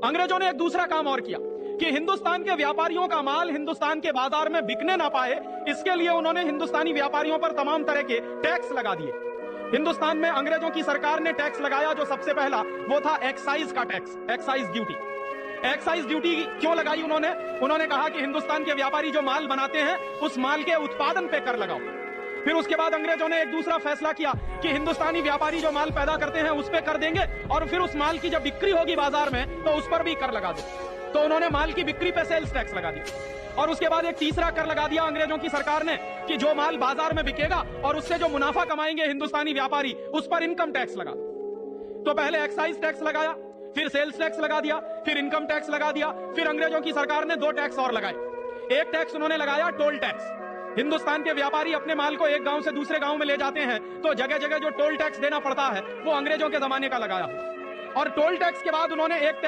अंग्रेजों ने एक दूसरा काम और किया कि हिंदुस्तान के व्यापारियों का माल हिंदुस्तान के बाजार में बिकने ना पाए, इसके लिए उन्होंने हिंदुस्तानी व्यापारियों पर तमाम तरह के टैक्स लगा दिए। हिंदुस्तान में अंग्रेजों की सरकार ने टैक्स लगाया, जो सबसे पहला वो था एक्साइज का tax, excise duty. Excise duty क्यों लगाई उन्होंने कहा कि हिंदुस्तान के व्यापारी जो माल बनाते हैं उस माल के उत्पादन पे कर लगाओ। फिर उसके बाद अंग्रेजों ने एक दूसरा फैसला किया कि हिंदुस्तानी व्यापारी जो माल पैदा करते हैं उस पे कर देंगे, और फिर उस माल की जब बिक्री होगी बाजार में तो उस पर भी कर लगा दो। तो उन्होंने माल की बिक्री पे सेल्स टैक्स लगा दिया। और उसके बाद एक तीसरा कर लगा दिया अंग्रेजों की सरकार ने कि जो माल बाजार में बिकेगा और उससे जो मुनाफा कमाएंगे हिंदुस्तानी व्यापारी, उस पर इनकम टैक्स लगा दो। तो पहले एक्साइज टैक्स लगाया, फिर सेल्स टैक्स लगा दिया, फिर इनकम टैक्स लगा दिया। फिर अंग्रेजों की सरकार ने 2 टैक्स और लगाए। एक टैक्स उन्होंने लगाया टोल टैक्स। हिंदुस्तान के व्यापारी अपने माल को एक गांव से दूसरे गांव में ले जाते हैं तो जगह जगह जो टोल टैक्स देना पड़ता है वो अंग्रेजों के जमाने का लगाया। और टोल टैक्स के बाद उन्होंने एक टैक्स